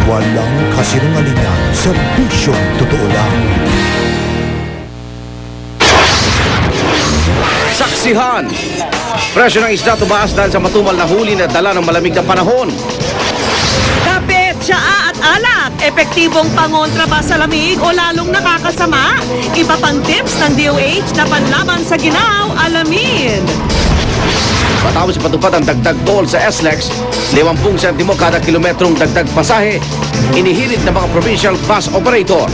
Walang kasinungalingan, serbisyong totoo lang. Saksihan! Presyo ng isda tumaas dahil sa matumal na huli na dala ng malamig na panahon. Kape, tsaa at alak, epektibong pangontra ba sa lamig o lalong nakakasama? Iba pang tips ng DOH na panlaban sa ginaw, alamin. Matapos ipatupad ang dagdag toll sa SLEX, 50 sentimo kada kilometrong dagdag pasahe, inihirit ng mga provincial bus operator.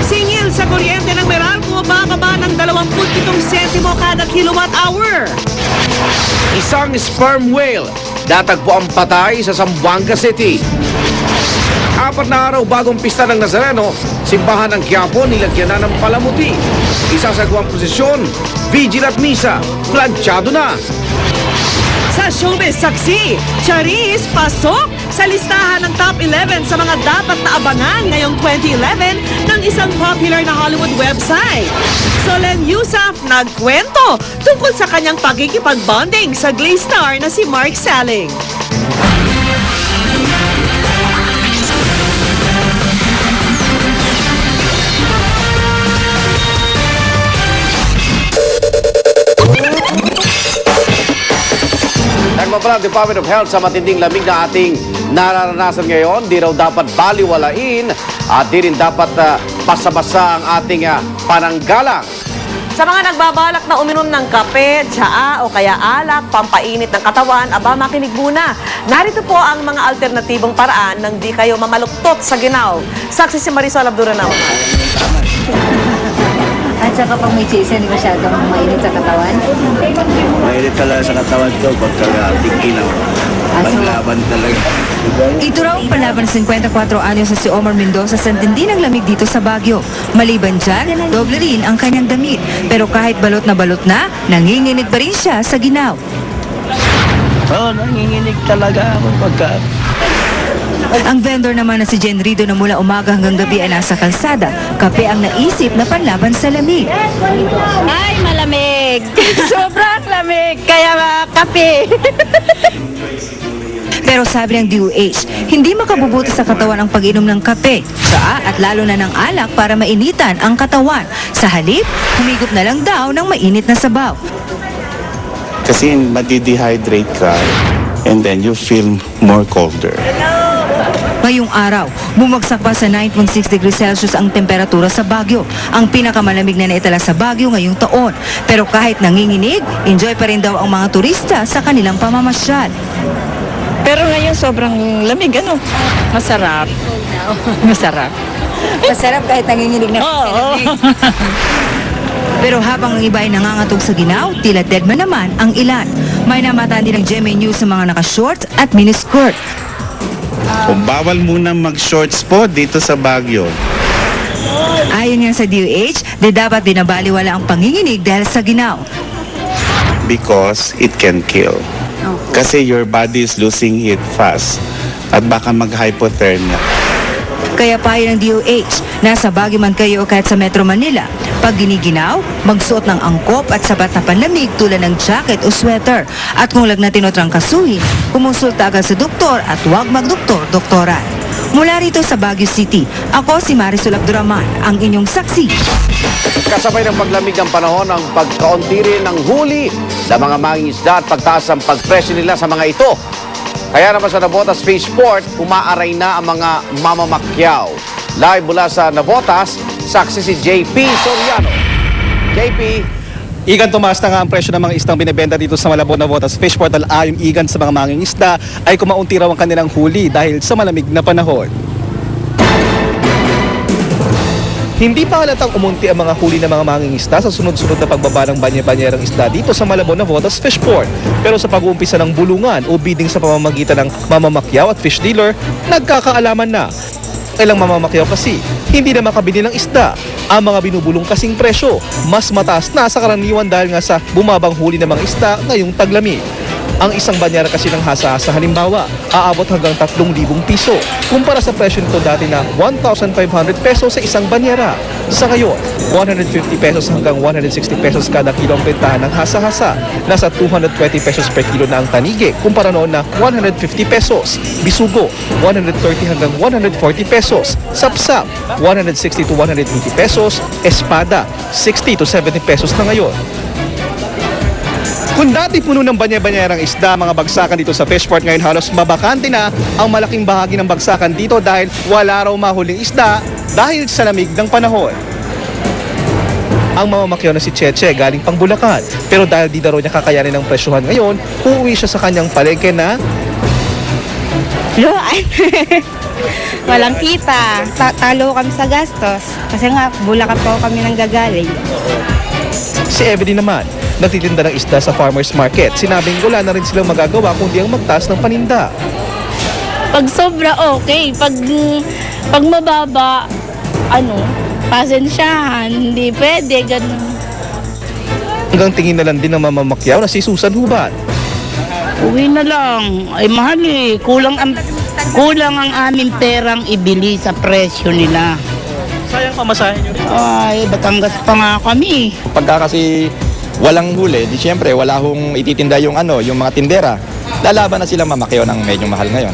Singil sa kuryente ng Meralco, bababa ng 27 sentimo kada kilowatt hour. Isang sperm whale datagpo ang patay sa Zamboanga City. 4 na araw bagong pista ng Nazareno, simbahan ng Quiapo nilagyan na ng palamuti. Isasagawang prosesyon, vigil at misa, planchado na. Sa showbiz saksi, Charis pasok sa listahan ng top 11 sa mga dapat na abangan ngayong 2011 ng isang popular na Hollywood website. Solen Yusuf nagkwento tungkol sa kanyang pagkikipag-bonding sa Glee star na si Mark Salling. Nagpapala ang Department of Health sa matinding lamig na ating nararanasan ngayon. Di raw dapat baliwalain at di rin dapat basa-basa ang ating pananggalang. Sa mga nagbabalak na uminom ng kape, tsaa o kaya alak, pampainit ng katawan, aba makinig muna. Narito po ang mga alternatibong paraan nang di kayo mamaluktot sa ginaw. Saksi si Marisol Abduranaw. At saka pag may chase, hindi masyadong mainit sa katawan. Mainit talaga sa katawan ko pagka tiginaw. Panlaban talaga. Ito raw ang panlaban ng 54 anyos sa si Omar Mendoza sa tindi ng lamig dito sa Baguio. Maliban dyan, doble rin ang kanyang damit. Pero kahit balot na, nanginginig pa rin siya sa ginaw. Oo, nanginginig talaga ako pagka... Ang vendor naman na si Jen Rido na mula umaga hanggang gabi ay nasa kalsada. Kape ang naisip na panlaban sa lamig. Ay, malamig! Sobrang lamig! Kaya kape! Pero sabi ng DOH, hindi makabubuti sa katawan ang pag-inom ng kape, tsaa at lalo na ng alak para mainitan ang katawan. Sa halip, humigop na lang daw ng mainit na sabaw. Kasi madi-dehydrate ka and then you feel more colder. Ngayong araw, bumagsak pa sa 9.6 degrees Celsius ang temperatura sa Baguio, ang pinakamalamig na naitala sa Baguio ngayong taon. Pero kahit nanginginig, enjoy pa rin daw ang mga turista sa kanilang pamamasyal. Pero ngayon sobrang lamig, ano? Masarap. Masarap. Masarap kahit nanginginig na Pero habang ang iba ay nangangatog sa ginaw, tila deadman naman ang ilan. May namataan din ng GMA News sa mga naka-shorts at miniskirt. Kung bawal muna mag-shorts po dito sa Baguio. Ayon nga sa DOH, di dapat binabaliwala ang panginginig dahil sa ginaw. Because it can kill. Kasi your body is losing heat fast. At baka mag-hypothermia. Kaya payo ng DOH, nasa Baguio man kayo o kahit sa Metro Manila, pag giniginaw, magsuot ng angkop at sapat na panlamig tulad ng jacket o sweater. At kung lagnatin o trangkasuhin, kumonsulta agad sa doktor at huwag magdoktor-doktoran. Mula rito sa Baguio City, ako si Marisol Abdurrahman, ang inyong saksi. Kasabay ng paglamig ng panahon ang pagkaunti rin ng huli ng mga mangingisda at pagtaas ang pagpresyo nila sa mga ito. Kaya naman sa Navotas Fishport, umaaray na ang mga mamamakyaw. Live mula sa Navotas, saksi si JP Soriano. JP. Igan, tumaas na nga ang presyo ng mga istang binibenta dito sa Malabon Navotas Fishport. Ayon Igan sa mga mangingisda ay kumaunti raw ang kanilang huli dahil sa malamig na panahon. Hindi pa halatang umunti ang mga huli ng mga mangingisda sa sunod-sunod na pagbaba ng banya-banyerang isda dito sa Malabon Navotas Fishport. Pero sa pag-uumpisa ng bulungan o bidding sa pamamagitan ng mamamakyaw at fish dealer, nagkakaalaman na. Ilang mamamakyaw kasi, hindi na makabili ng isda. Ang mga binubulong kasing presyo, mas mataas na sa karaniwan dahil nga sa bumabang huli ng mga isda ngayong taglamig. Ang isang banyera kasi ng hasa-hasa halimbawa, aabot hanggang 3,000 piso. Kumpara sa presyo nito dati na 1,500 pesos sa isang banyera. Sa ngayon, 150 pesos hanggang 160 pesos kada kilo ang bentahan ng hasa-hasa. Nasa 220 pesos per kilo na ang tanige, kumpara noon na 150 pesos. Bisugo, 130 hanggang 140 pesos. Sapsap, 160 to 180 pesos. Espada, 60 to 70 pesos na ngayon. Kung dati puno ng banya-banyerang isda, mga bagsakan dito sa Fishport, ngayon halos mabakante na ang malaking bahagi ng bagsakan dito dahil wala raw mahuling isda dahil sa lamig ng panahon. Ang mamamakyaw na si Cheche galing pang Bulacan, pero dahil di na raw niya kakayanin ng presyohan ngayon, uuwi siya sa kanyang palengke na Walang kita. Talo kami sa gastos. Kasi nga, Bulacan po kami nang gagaling. si Evelyn naman. Nagtitinda ng isda sa farmer's market. Sinabing wala na rin silang magagawa kundi ang magtaas ng paninda. Pag sobra, okay. Pag mababa, pasensyahan. Hindi pwede, ganun. Hanggang tingin na lang din ng mamamakyaw na si Susan Hubat. Uwi na lang. Ay mahal eh. Kulang ang aming perang ibili sa presyo nila. Sayang pamasahin nyo rin. Ay, Batangas pa nga kami. Pagka kasi walang huli, di syempre wala hong ititinda yung mga tindera. Lalaban na silang mamakyaw ng medyo mahal ngayon.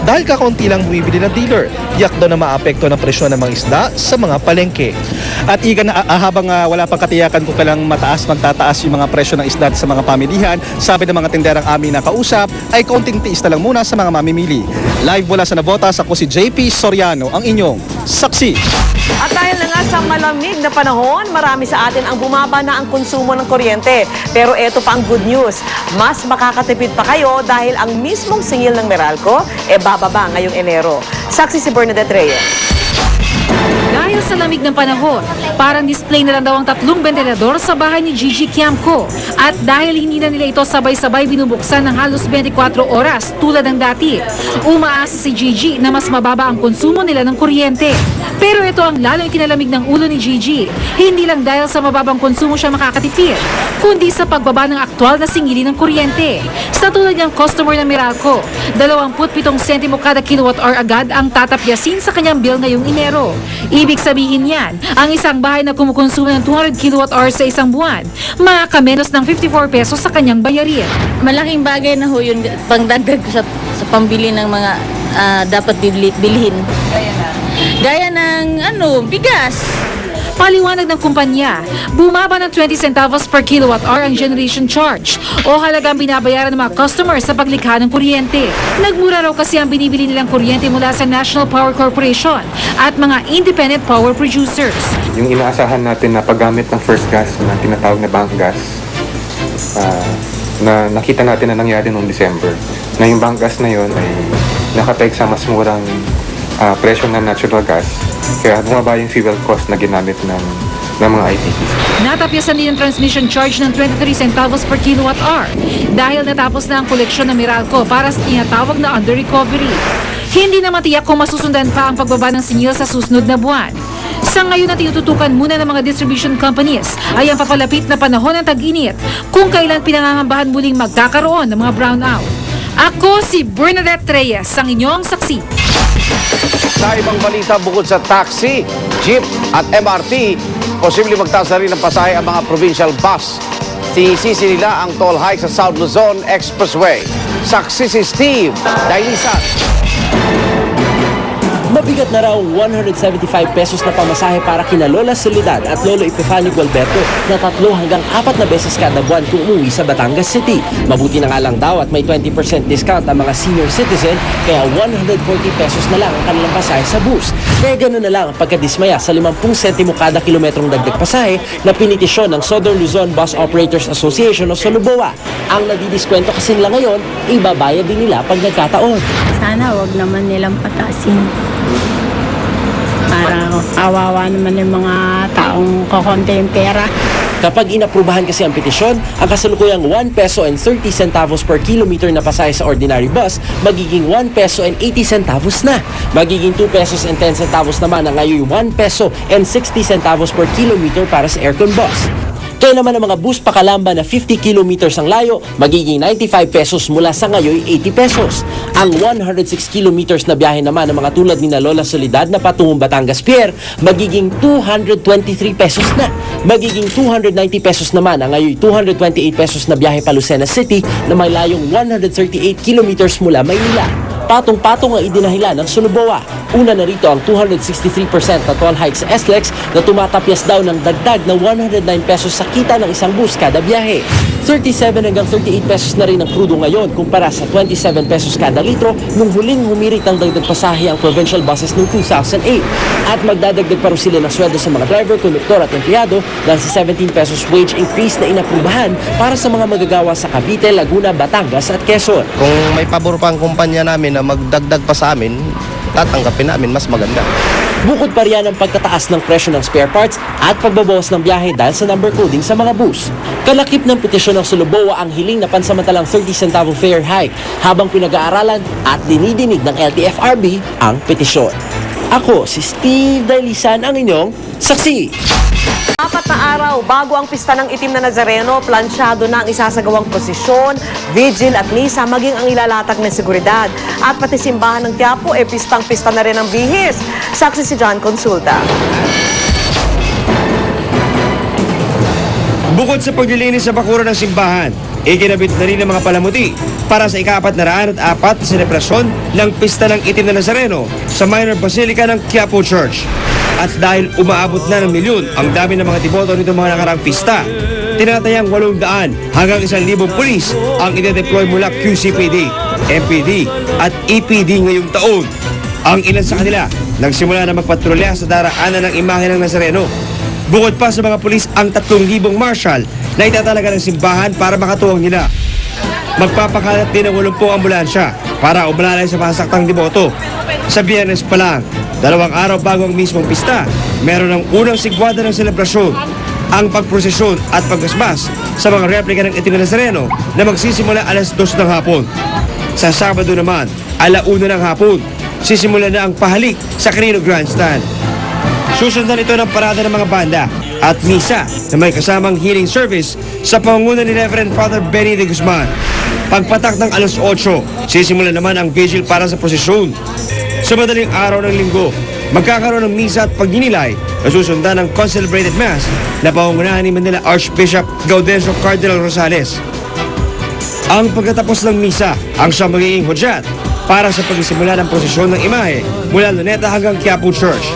Dahil kakaunti lang bumibili ng dealer, yak daw na maapekto ng presyo ng mga isda sa mga palengke. At habang wala pang katiyakan kung kailang magtataas yung mga presyo ng isda sa mga pamilihan, sabi ng mga tinderang amin na kausap ay kaunting tiis na lang muna sa mga mamimili. Live mula sa Navotas, ako si JP Soriano, ang inyong saksi. At dahil na nga sa malamig na panahon, marami sa atin ang bumaba na ang konsumo ng kuryente. Pero eto pa ang good news, mas makakatipid pa kayo dahil ang mismong singil ng Meralco bababa ngayong Enero. Saksi si Bernadette Reyes. Dahil sa lamig ng panahon, parang display na lang daw ang 3 ventilador sa bahay ni Gigi Quiamco. At dahil hindi na nila ito sabay-sabay binubuksan ng halos 24 oras tulad ng dati, umaasa si Gigi na mas mababa ang konsumo nila ng kuryente. Pero ito ang lalong ikinalamig ng ulo ni Gigi. Hindi lang dahil sa mababang konsumo siya makakatipid, kundi sa pagbaba ng aktwal na singili ng kuryente. Sa tulad niyang customer ng Meralco, 27 sentimo kada kilowatt-hour agad ang tatapyasin sa kanyang bill ngayong Enero. Ibig sabihin yan, ang isang bahay na kumukonsumo ng 200 kilowatt-hour sa isang buwan, makakamenos ng 54 pesos sa kanyang bayarin. Malaking bagay na ho yun, pangdagdag sa pambili ng mga dapat bilhin. Gaya ng bigas. Paliwanag ng kumpanya, bumaba ng 20 centavos per kilowatt-hour ang generation charge o halagang binabayaran ng mga customers sa paglikha ng kuryente. Nagmura raw kasi ang binibili nilang kuryente mula sa National Power Corporation at mga independent power producers. Yung inaasahan natin na paggamit ng first gas na tinatawag na bank gas, na nakita natin na nangyari noong December, na yung bank gas na yon ay nakapeg sa mas murang presyo ng natural gas, kaya bumaba yung fuel cost na ginamit ng mga IPPs. Natapyasan din ang transmission charge ng 23 centavos per kilowatt-hour dahil natapos na ang koleksyon ng Meralco para sa tinatawag na under recovery. Hindi na matiyak kung masusundan pa ang pagbaba ng singil sa susunod na buwan. Sa ngayon na tinututukan muna ng mga distribution companies ay ang papalapit na panahon ng tag-init kung kailan pinangangambahan muling magkakaroon ng mga brownout. Ako si Bernadette Reyes, ang inyong saksi. Sa ibang balita, bukod sa taxi, jeep at MRT, posible magtaas na rin ng pasahe ang mga provincial bus. Sinisisi nila ang toll hike sa South Luzon Expressway. Saksi si Steve Dailisan. Mabigat na raw 175 pesos na pamasahe para kina Lola Soledad at Lolo Epifanio Gualberto na 3 hanggang 4 na beses kada buwan kung umuwi sa Batangas City. Mabuti na nga lang daw at may 20% discount ang mga senior citizen kaya 140 pesos na lang ang kanilang pasahe sa bus. Kaya gano'n na lang ang pagkadismaya sa 50 sentimo kada kilometrong dagdag pasahe na pinitisyon ng Southern Luzon Bus Operators Association o SOLUBOA. Ang nadidiskwento kasi nila ngayon, ibabayad din nila pag nagkataon. Sana wag naman nilang patasin. Para kawawa naman yung mga taong kokonti yung pera. Kapag inaprubahan kasi ang petisyon, ang kasalukuyang 1 peso and 30 centavos per kilometer na pasahe sa ordinary bus, magiging 1 peso and 80 centavos na. Magiging 2 pesos and 10 centavos naman ang ngayon 1 peso and 60 centavos per kilometer para sa aircon bus. Kaya naman ang mga bus pakalamba na 50 kilometers ang layo, magiging 95 pesos mula sa ngayon 80 pesos. Ang 106 kilometers na biyahe naman ng mga tulad ni Lola Soledad na patungong Batangas Pier, magiging 223 pesos na. Magiging 290 pesos naman ang ngayon 228 pesos na biyahe pa Lucena City na may layong 138 kilometers mula Maynila. Patong-patong ang idinahilan ng Suluboa. Una na rito ang 263% na toll hike sa SLEX na tumatapyas daw ng dagdag na 109 pesos sa kita ng isang bus kada biyahe. 37 hanggang 38 pesos na rin ang krudo ngayon kumpara sa 27 pesos kada litro nung huling humirit ang dagdag pasahe ang provincial buses noong 2008. At magdadagdag pa rin sila ng sweldo sa mga driver, konduktor at empleyado dahil sa 17 pesos wage increase na inaprubahan para sa mga magagawa sa Cavite, Laguna, Batangas at Quezon. Kung may pabor pa ang kumpanya namin na magdagdag pa sa amin, tatanggapin namin mas maganda. Bukod pa riyan ang pagtataas ng presyo ng spare parts at pagbabawas ng biyahe dahil sa number coding sa mga bus. Kalakip ng petisyon ng Suluboa ang hiling na pansamantalang 30 centavo fare hike habang pinag-aaralan at dinidinig ng LTFRB ang petisyon. Ako si Steve Dailisan, ang inyong saksi. 4 na araw bago ang pista ng itim na Nazareno, plansyado na ang isasagawang prosesyon, vigil at misa, maging ang ilalatag ng seguridad. At pati simbahan ng Quiapo, pistang-pista na rin ang bihis. Saksi si John Consulta. Bukod sa paglilinis sa bakuran ng simbahan, ikinabit na rin ang mga palamuti para sa ika-404 na selebrasyon ng Pista ng Itim na Nazareno sa Minor Basilica ng Quiapo Church. At dahil umaabot na ng milyon ang dami ng mga deboto nito mga nakarang pista, tinatayang 800 hanggang 1,000 pulis ang ide-deploy mula QCPD, MPD at EPD ngayong taon. Ang ilan sa kanila nagsimula na magpatrolya sa daraanan ng imahe ng Nazareno. Bukod pa sa mga pulis ang 3,000 marshal na itatalaga ng simbahan para makatuwang nila. Magpapakalat din ng 80 ambulansya para umalalay sa masasaktang deboto. Sa Biyernes pa lang, 2 araw bago ang mismong pista, meron ang unang sigwada ng selebrasyon, ang pagprosesyon at paggasmas sa mga replika ng Itim na Nazareno na magsisimula alas 2 ng hapon. Sa Sabado naman, 1:00 ng hapon, sisimula na ang pahalik sa Quirino Grandstand. Susundan ito ng parada ng mga banda at misa na may kasamang healing service sa pangunguna ni Reverend Father Benny de Guzman. Pagpatak ng alas 8, sisimula naman ang vigil para sa prosesyon. Sa madaling araw ng linggo, magkakaroon ng misa at pagninilay na susundan ng concelebrated mass na pangungunahan ni Manila Archbishop Gaudencio Cardinal Rosales. Ang pagkatapos ng misa, ang siyang magiging hudyat para sa pagsisimula ng prosesyon ng imahe mula Luneta hanggang Quiapo Church.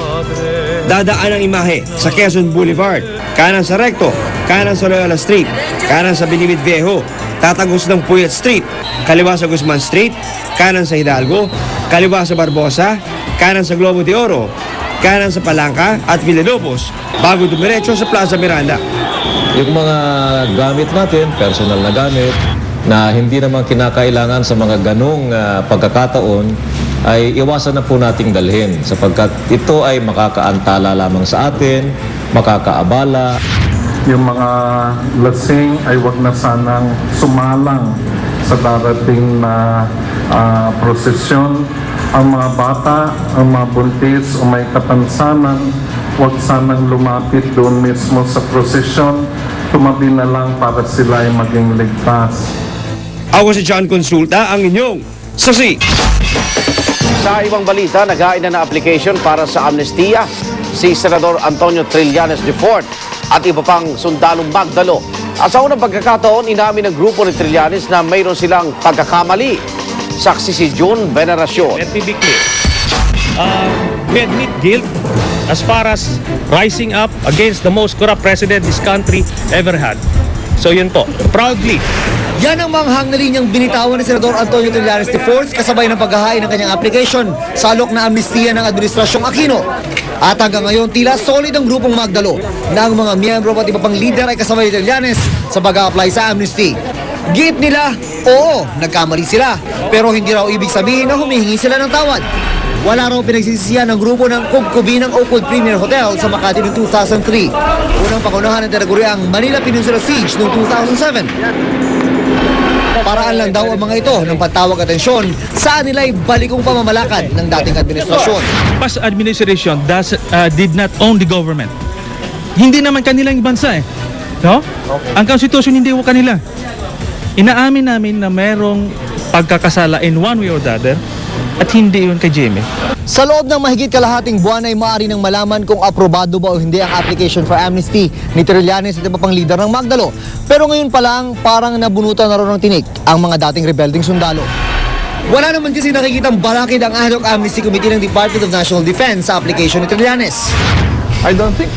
Dadaan ang imahe sa Quezon Boulevard, kanan sa Recto, kanan sa Loyola Street, kanan sa Binibid Viejo, tatagos ng Puyat Street, kaliwa sa Guzman Street, kanan sa Hidalgo, kaliwa sa Barbosa, kanan sa Globo de Oro, kanan sa Palangka at Villalobos, bago dumiretso sa Plaza Miranda. Yung mga gamit natin, personal na gamit, na hindi naman kinakailangan sa mga ganong pagkakataon, ay iwasan na po nating dalhin sapagkat ito ay makakaantala lamang sa atin, makakaabala. Yung mga lasing ay wag na sanang sumalang sa darating na prosesyon. Ang mga bata, ang mga buntis o may kapansanan, wag sanang lumapit doon mismo sa prosesyon. Tumabi na lang para sila ay maging ligtas. Ako si John Consulta, ang inyong saksi. Sa ibang balita, naghain na application para sa amnestiya si Senador Antonio Trillanes IV at iba pang sundalong magdalo. At sa unang pagkakataon, inamin ng grupo ni Trillanes na mayroon silang pagkakamali. Saksi si June Veneracion. Let me be clear. We admit guilt as far as rising up against the most corrupt president this country ever had. So yun po, proudly. Yan ang manghang na linyang binitawan ni Senador Antonio Trillanes IV kasabay ng paghahain ng kanyang application sa alok na amnestiya ng Administrasyong Aquino. At hanggang ngayon, tila solid ang grupong magdalo na ang mga miyembro at iba pang leader ay kasabay ni Trillanes sa pag-a-apply sa amnesty. Giit nila, oo, nagkamali sila. Pero hindi raw ibig sabihin na humihingi sila ng tawad. Wala raw pinagsisisihan ng grupo ng kubkubi ng Oakwood Premier Hotel sa Makati noong 2003. Unang pangunahan ng tinaguriang Manila Peninsula Siege noong 2007. Paraan lang daw ang mga ito ng patawag atensyon saan nila'y balikong pamamalakad ng dating administrasyon. Past administration did not own the government. Hindi naman kanilang bansa eh. No? Ang konstitusyon hindi ko kanila. Inaamin namin na merong pagkakasala in one way or the other at hindi yun kay Jimmy. Sa loob ng mahigit kalahating buwan ay maaari nang malaman kung aprobado ba o hindi ang application for amnesty ni Trillanes at iba pang leader ng Magdalo. Pero ngayon pa lang, parang nabunutan na rin ng tinik ang mga dating rebelding sundalo. Wala naman kasi nakikitang barakid ang ad hoc amnesty committee ng Department of National Defense sa application ni Trillanes. I don't think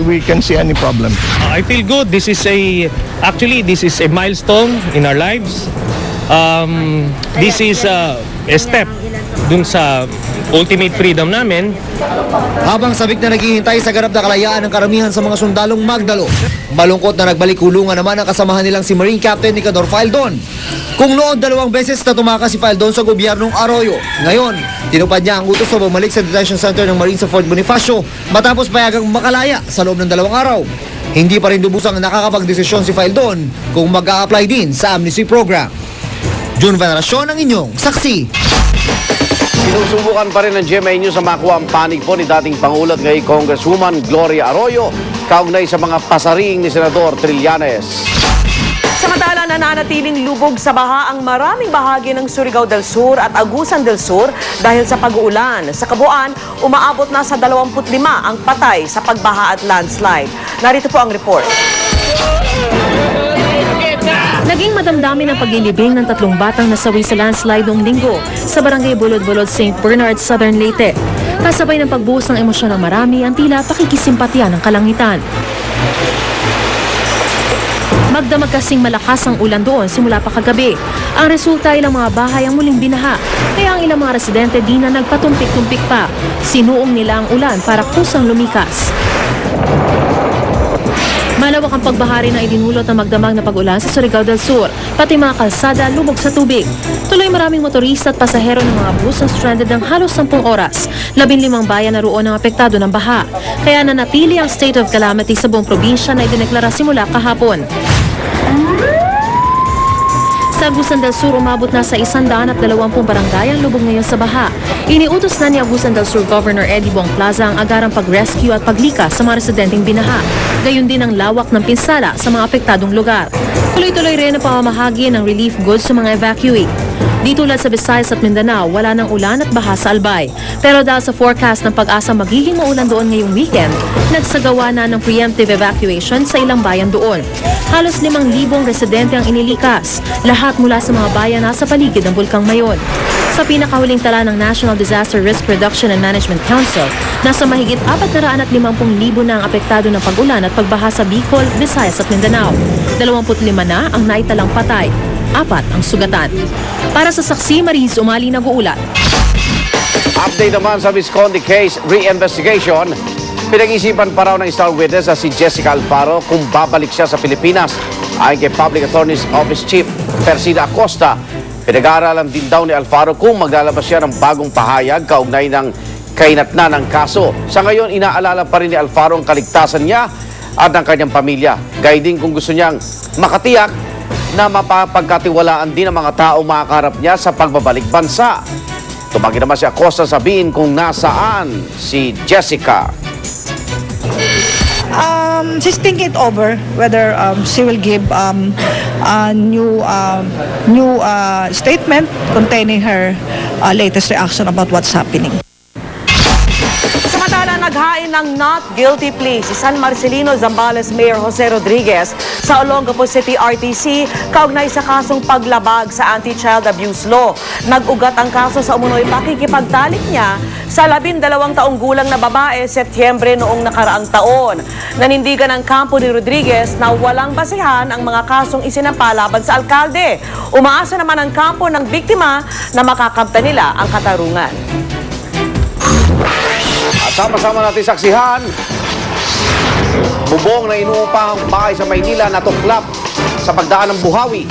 we can see any problem. I feel good. This is a milestone in our lives. This is a step dun sa ultimate freedom namin. Habang sabik na naghihintay sa ganap na kalayaan ng karamihan sa mga sundalong Magdalo, malungkot na nagbalik kulungan naman ang kasamahan nilang si Marine Captain Nicador Faildon. Kung noon 2 beses na tumakas si Faildon sa gobyernong Arroyo, ngayon tinupad niya ang utos na bumalik sa detention center ng Marine sa Fort Bonifacio matapos payagang makalaya sa loob ng 2 araw. Hindi pa rin lubusang nakakapagdesisyon si Faildon kung mag-a-apply din sa amnesty program. June Veneracion ang inyong saksi. Sinusubukan pa rin ng GMA News na makuha ang panig po ni dating Pangulo at ngayon Congresswoman Gloria Arroyo kaugnay sa mga pasaring ni Senador Trillanes. Samantala, nananatiling lubog sa baha ang maraming bahagi ng Surigao del Sur at Agusan del Sur dahil sa pag-uulan. Sa kabuuan, umaabot na sa 25 ang patay sa pagbaha at landslide. Narito po ang report. Naging madamdamin ang paglilibing ng 3 batang nasawi sa landslide noong linggo sa barangay Bulod-Bulod, St. Bernard, Southern Leyte. Kasabay ng pagbuhos ng emosyon ng marami ang tila pakikisimpatya ng kalangitan. Magdamag kasing malakas ang ulan doon simula pa kagabi. Ang resulta, ilang mga bahay ang muling binaha. Kaya ang ilang mga residente di na nagpatumpik-tumpik pa. Sinuong nila ang ulan para kusang lumikas. Malawak ang pagbahari na idinulot ng magdamag na pag-ulan sa Surigao del Sur, pati mga kalsada lubog sa tubig. Tuloy maraming motorista at pasahero ng mga bus ang stranded ng halos 10 oras. 15 bayan na roon ang apektado ng baha. Kaya nanatili ang state of calamity sa buong probinsya na idineklara simula kahapon. Sa Agusan del Sur, umabot na sa 120 barangay ang lubog ngayon sa baha. Iniutos na ni Agusan del Sur Governor Eddie Bong Plaza ang agarang pag-rescue at paglikas sa mga residenteng binaha. Gayon din ang lawak ng pinsala sa mga apektadong lugar. Tuloy-tuloy rin ang pamamahagi ng relief goods sa mga evacuee. Di tulad sa Visayas at Mindanao, wala ng ulan at baha sa Albay. Pero dahil sa forecast ng pag-asa magiging maulan doon ngayong weekend, nagsagawa na ng preemptive evacuation sa ilang bayan doon. Halos 5,000 residente ang inilikas, lahat mula sa mga bayan na sa paligid ng Bulkang Mayon. Sa pinakahuling tala ng National Disaster Risk Reduction and Management Council, nasa mahigit 450,000 na ang apektado ng pag-ulan at pagbaha sa Bicol, Visayas at Mindanao. 25 na ang naitalang patay. 4 ang sugatan. Para sa saksi, Maris Umali nag-uulat. Update naman sa Visconti case re-investigation. Pinag-isipan pa raw ng star witness na si Jessica Alfaro kung babalik siya sa Pilipinas. Ayon kay Public Attorney's Office Chief Persida Acosta, pinag-aaralan din daw ni Alfaro kung maglalabas siya ng bagong pahayag kaugnay ng kainatnan ng kaso. Sa ngayon, inaalala pa rin ni Alfaro ang kaligtasan niya at ng kanyang pamilya. Gaya din kung gusto niyang makatiyak na mapapagkatiwalaan din ang mga tao makakarap niya sa pagbabalik bansa. Tumagi naman si Acosta sabihin kung nasaan si Jessica. She's thinking it over whether she will give a new statement containing her latest reaction about what's happening. Samantala, naghain ng not guilty plea si San Marcelino Zambales Mayor Jose Rodriguez sa Olongapo City RTC kaugnay sa kasong paglabag sa anti-child abuse law. Nag-ugat ang kaso sa umunoy pakikipagtalik niya sa 12 taong gulang na babae Setyembre noong nakaraang taon. Nanindigan ang kampo ni Rodriguez na walang basihan ang mga kasong isinampa laban sa alkalde. Umaasa naman ang kampo ng biktima na makakamta nila ang katarungan. At sama-sama natin saksihan, bubong na inuupahang bahay sa Maynila na tuklap sa pagdaan ng Buhawi.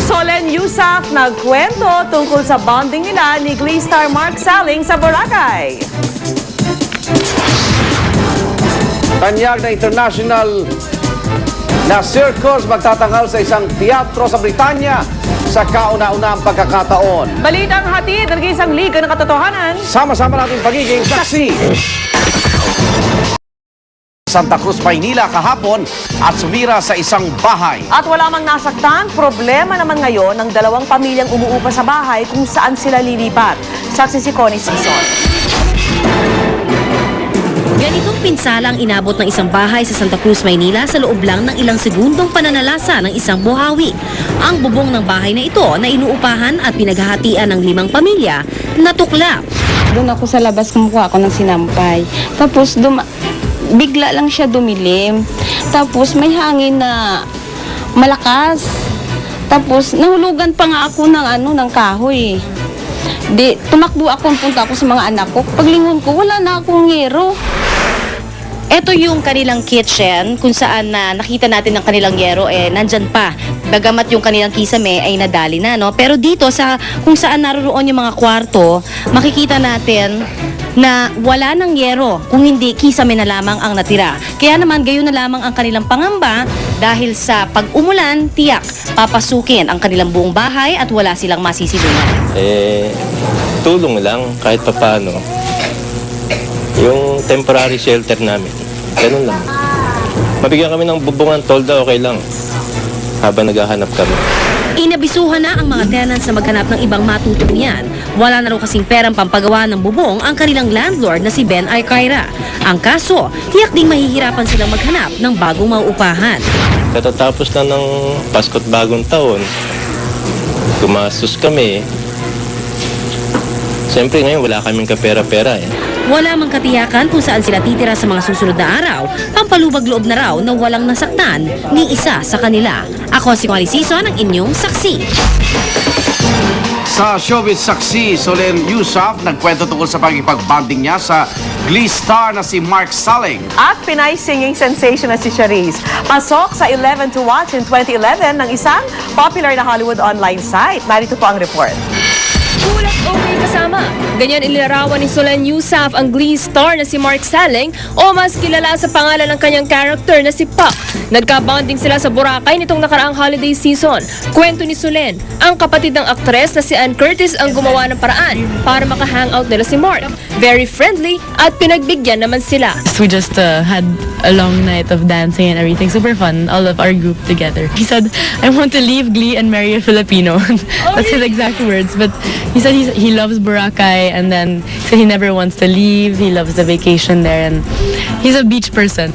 Solen Yusaf nagkwento tungkol sa bonding nila ni Glee star Mark Salling sa Boracay. Tanyag na international na circus magtatanghal sa isang teatro sa Britanya sa kauna-unang pagkakataon. Balitang hatid ng isang liga ng katotohanan. Sama-sama natin pagiging saksi. Santa Cruz, Maynila kahapon at sumira sa isang bahay. At wala mang nasaktan, problema naman ngayon ng dalawang pamilyang umuupa sa bahay kung saan sila lilipat. Saksi si Connie Sison. Ganitong pinsala ang inabot ng isang bahay sa Santa Cruz, Maynila sa loob lang ng ilang segundong pananalasa ng isang buhawi. Ang bubong ng bahay na ito na inuupahan at pinaghahatian ng 5 pamilya natuklap. Doon ako sa labas, kumukuha ako ng sinampay. Tapos bigla lang siya dumilim. Tapos may hangin na malakas. Tapos nahulugan pa nga ako ng kahoy. Tumakbo ako, punta ako sa mga anak ko. Paglingon ko, wala na akong yero. Ito yung kanilang kitchen kung saan nakita natin ang kanilang yero nandyan pa. Bagamat yung kanilang kisame ay nadali na, no? Pero dito kung saan naroon yung mga kwarto, makikita natin na wala ng yero, kung hindi kisame na lamang ang natira. Kaya naman gayon na lamang ang kanilang pangamba dahil sa pag-umulan, tiyak papasukin ang kanilang buong bahay at wala silang masisilungan. Tulong lang kahit papaano. Yung temporary shelter namin, ganun lang. Mabigyan kami ng bubungan, tolda, okay lang. Habang naghahanap kami. Inabisuhan na ang mga tenants na maghanap ng ibang matutuluyan. Wala na raw kasing perang pampagawa ng bubong ang kanilang landlord na si Ben Arcaira. Ang kaso, tiyak ding mahihirapan silang maghanap ng bagong mauupahan. Katatapos na ng Pasko't Bagong Taon, gumastos kami. Siyempre ngayon wala kaming kapera-pera Wala mang katiyakan kung saan sila titira sa mga susunod na araw. Pampalubag loob na raw na walang nasaktan ni isa sa kanila. Ako si Connie Sison, ang inyong saksi. Sa showbiz saksi, Solen Yusuf nagkwento tungkol sa pakikipagbanding niya sa Glee star na si Mark Salling. At Pinay singing sensation na si Charisse. Pasok sa 11 to Watch in 2011 ng isang popular na Hollywood online site. Narito po ang report. Kulat okay kasama. Ganyan inilarawan ni Solen Yusuf ang Glee star na si Mark Salling o mas kilala sa pangalan ng kanyang character na si Puck. Nagka-bonding sila sa Boracay nitong nakaraang holiday season. Kwento ni Solen, ang kapatid ng aktres na si Ann Curtis ang gumawa ng paraan para maka-hangout nila si Mark. Very friendly at pinagbigyan naman sila. We just had a long night of dancing and everything. Super fun, all of our group together. He said, I want to leave Glee and marry a Filipino. That's his exact words. But he said he loves Boracay and then he said he never wants to leave. He loves the vacation there and he's a beach person.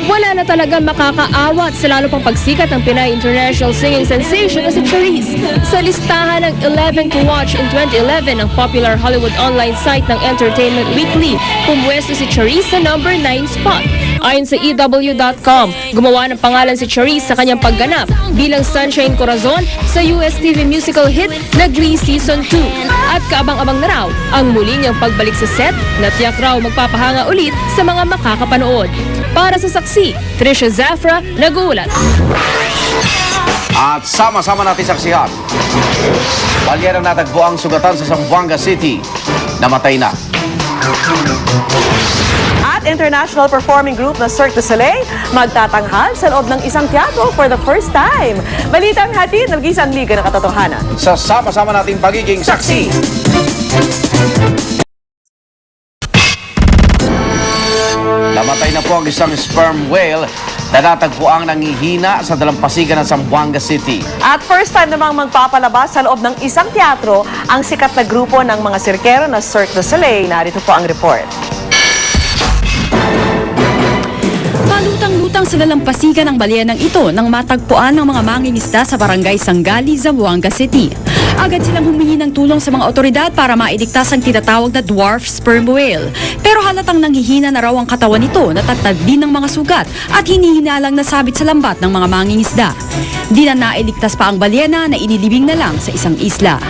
Wala na talaga makakaawat sa lalo pang pagsikat ng Pinay international singing sensation na si Charisse. Sa listahan ng 11 to Watch in 2011 ng popular Hollywood online site ng Entertainment Weekly, pumwesto si Charisse sa number 9 spot. Ayon sa EW.com, gumawa ng pangalan si Charisse sa kanyang pagganap bilang Sunshine Corazon sa US TV musical hit na Glee Season 2. At kaabang-abang na raw ang muli niyang pagbalik sa set na tiyak raw magpapahanga ulit sa mga makakapanood. Para sa saksi, Trisha Zafra, nag-uulat. At sama-sama natin saksihan. Balyerang natagpo ang sugatan sa Zamboanga City. Namatay na. At international performing group na Cirque du Soleil magtatanghal sa loob ng isang teatro for the first time. Balitang hatid ng Gisang Liga ng Katotohanan. Sa sama-sama nating pagiging saksi. Namatay na po ang isang sperm whale na natagpuang nangihina sa dalampasigan ng Zamboanga City. At first time namang magpapalabas sa loob ng isang teatro ang sikat na grupo ng mga sirkero na Cirque du Soleil. Narito po ang report. Palutang-lutang sa dalampasigan ng balyenang ito nang matagpuan ng mga mangingisda sa barangay Sangali, Zamboanga City. Agad silang humingi ng tulong sa mga otoridad para mailigtas ang tinatawag na dwarf sperm whale. Pero halatang nanghihina na raw ang katawan nito, natatag din ng mga sugat at hinihinalang nasabit sa lambat ng mga mangingisda. Di na nailigtas pa ang balyena na inilibing na lang sa isang isla.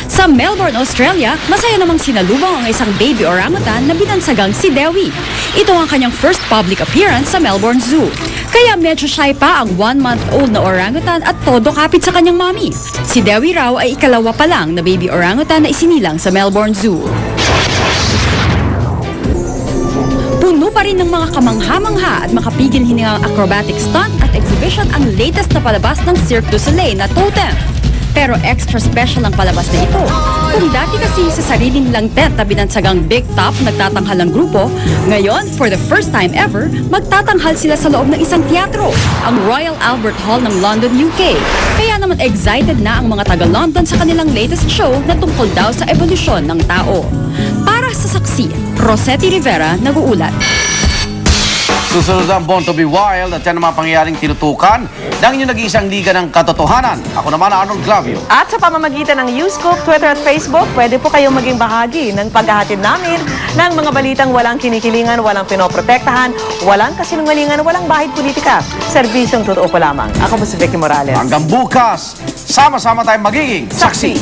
Sa Melbourne, Australia, masaya namang sinalubong ang isang baby orangutan na binansagang si Dewi. Ito ang kanyang first public appearance sa Melbourne Zoo. Kaya medyo shy pa ang 1-month-old na orangutan at todo kapit sa kanyang mommy. Si Dewi raw ay ikalawa pa lang na baby orangutan na isinilang sa Melbourne Zoo. Puno pa rin ng mga kamangha-mangha at makapigil hiningang acrobatic stunt at exhibition ang latest na palabas ng Cirque du Soleil na Totem. Pero extra special ang palabas na ito. Kung dati kasi sa sarili nilang tent na binansagang Big Top nagtatanghal ng grupo, ngayon, for the first time ever, magtatanghal sila sa loob ng isang teatro, ang Royal Albert Hall ng London, UK. Kaya naman excited na ang mga taga-London sa kanilang latest show na tungkol daw sa evolusyon ng tao. Para sa Saksi, Rosetti Rivera nag-uulat. Susunod ang Born to be Wild at yan ang mga pangyayaring tinutukan ng inyong nag-iisang liga ng katotohanan. Ako naman, Arnold Clavio. At sa pamamagitan ng Newscoop, Twitter at Facebook, pwede po kayong maging bahagi ng paghahatid namin ng mga balitang walang kinikilingan, walang pinoprotektahan, walang kasinungalingan, walang bahid politika. Serbisyong totoo po lamang. Ako po si Vicky Morales. Hanggang bukas, sama-sama tayong magiging saksi.